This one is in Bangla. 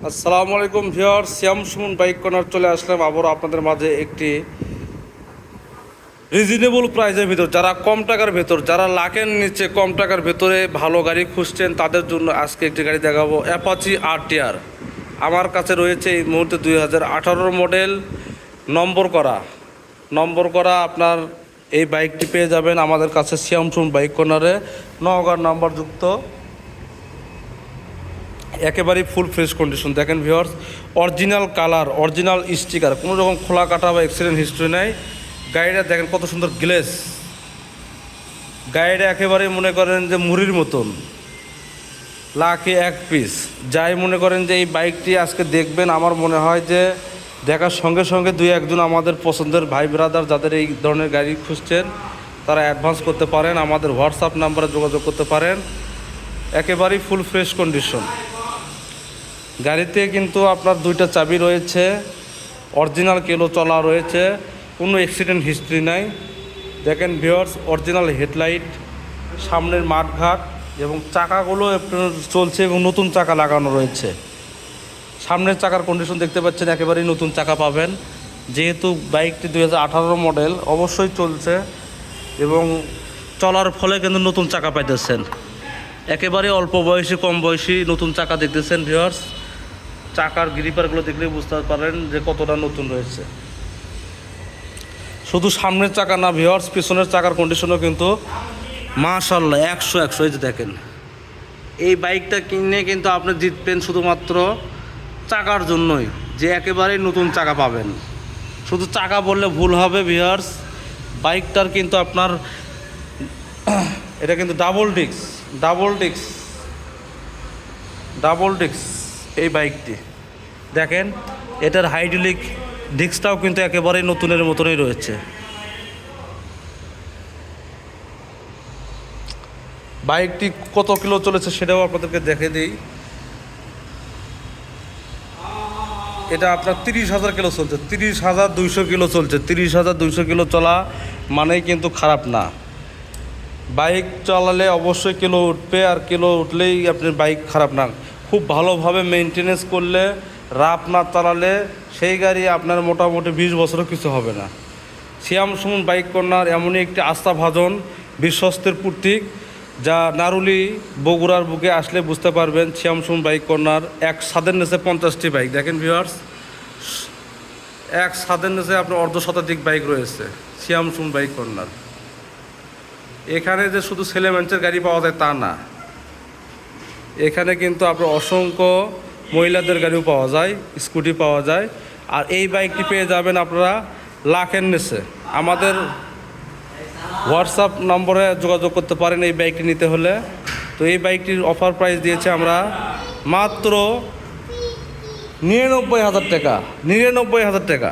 আসসালামু আলাইকুম ভিউয়ার্স, শ্যাম সুমন বাইক কর্নার চলে আসলাম আবারও আপনাদের মাঝে একটি রিজনেবল প্রাইসের ভিতর, যারা কম টাকার ভেতর, যারা লাখের নিচে কম টাকার ভেতরে ভালো গাড়ি খুঁজছেন তাদের জন্য আজকে একটি গাড়ি দেখাবো, অ্যাপাচি RTR। আমার কাছে রয়েছে এই মুহূর্তে 2018 মডেল, নম্বর করা আপনার এই বাইকটি পেয়ে যাবেন আমাদের কাছে শ্যাম সুমন বাইক কর্নারে, নওগাঁর নাম্বারযুক্ত, একেবারেই ফুল ফ্রেশ কন্ডিশন। দেখেন viewers, original colour, original sticker, কোনো রকম খোলা কাটা বা অ্যাক্সিডেন্ট হিস্ট্রি নাই। গাড়িটা দেখেন কত সুন্দর গ্লেস, গাড়িটা একেবারে মনে করেন যে মুড়ির মতন, লাখে এক পিস। যাই মনে করেন যে এই বাইকটি আজকে দেখবেন, আমার মনে হয় যে দেখার সঙ্গে সঙ্গে দুই একজন আমাদের পছন্দের ভাই ব্রাদার যাদের এই ধরনের গাড়ি খুঁজছেন তারা অ্যাডভান্স করতে পারেন, আমাদের হোয়াটসঅ্যাপ নাম্বারে যোগাযোগ করতে পারেন। একেবারেই ফুল ফ্রেশ কন্ডিশন। গাড়িতে কিন্তু আপনার দুইটা চাবি রয়েছে, অরিজিনাল কেলো চলা রয়েছে, কোনো অ্যাক্সিডেন্ট হিস্ট্রি নাই। দেখেন ভিউয়ার্স, অরিজিনাল হেডলাইট, সামনের মাঠঘাট এবং চাকাগুলো চলছে এবং নতুন চাকা লাগানো রয়েছে। সামনের চাকার কন্ডিশন দেখতে পাচ্ছেন, একেবারেই নতুন চাকা পাবেন। যেহেতু বাইকটি 2018 মডেল, অবশ্যই চলছে এবং চলার ফলে কিন্তু নতুন চাকা পাইতেছেন। একেবারে অল্প বয়সী, কম বয়সী নতুন চাকা দেখতেছেন ভিউয়ার্স। চাকার গ্রিপারগুলো দেখলেই বুঝতে পারেন যে কতটা নতুন রয়েছে। শুধু সামনের চাকা না ভিউয়ার্স, পিছনের চাকার কন্ডিশনও কিন্তু মাশাআল্লাহ 100 এই যে দেখেন, এই বাইকটা কিনে কিন্তু আপনি জিতবেন শুধুমাত্র চাকার জন্যই, যে একেবারেই নতুন চাকা পাবেন। শুধু চাকা বললে ভুল হবে ভিউয়ার্স, বাইকটার কিন্তু আপনার এটা কিন্তু ডাবল ডিস্ক এই বাইকটি। দেখেন এটার হাইড্রোলিক ডিস্কটাও কিন্তু একেবারেই নতুনের মতনই রয়েছে। বাইকটি কত কিলো চলেছে সেটাও আপনাদেরকে দেখে দিই। এটা আপনার 30,000 কিলো চলছে, 30,200 কিলো চলছে। 30,200 কিলো চলা মানেই কিন্তু খারাপ না। বাইক চালালে অবশ্যই কিলো উঠবে, আর কিলো উঠলেই আপনার বাইক খারাপ না। খুব ভালোভাবে মেনটেনেন্স করলে, রাফ না চালালে সেই গাড়ি আপনার মোটামুটি 20 বছরও কিছু হবে না। শ্যাম সুমন বাইক কর্নার এমনই একটি আস্থাভাজন বিশ্বস্তের প্রতীক, যা নারুলি বগুড়ার বুকে আসলে বুঝতে পারবেন শ্যাম সুমন বাইক কর্নার। এক ছাদের নিচে 50টি বাইক। দেখেন ভিউয়ার্স, এক ছাদের নিচে আপনার অর্ধশতাধিক বাইক রয়েছে শ্যাম সুমন বাইক কর্নার। এখানে যে শুধু ছেলে মানুষের গাড়ি পাওয়া যায় তা না, এখানে কিন্তু আপনার অসংখ্য মহিলাদের গাড়িও পাওয়া যায়, স্কুটি পাওয়া যায়। আর এই বাইকটি পেয়ে যাবেন আপনারা লাখের নিচে। আমাদের হোয়াটসঅ্যাপ নম্বরে যোগাযোগ করতে পারেন এই বাইকটি নিতে হলে। তো এই বাইকটির অফার প্রাইস দিয়েছে আমরা মাত্র 99,000 টাকা।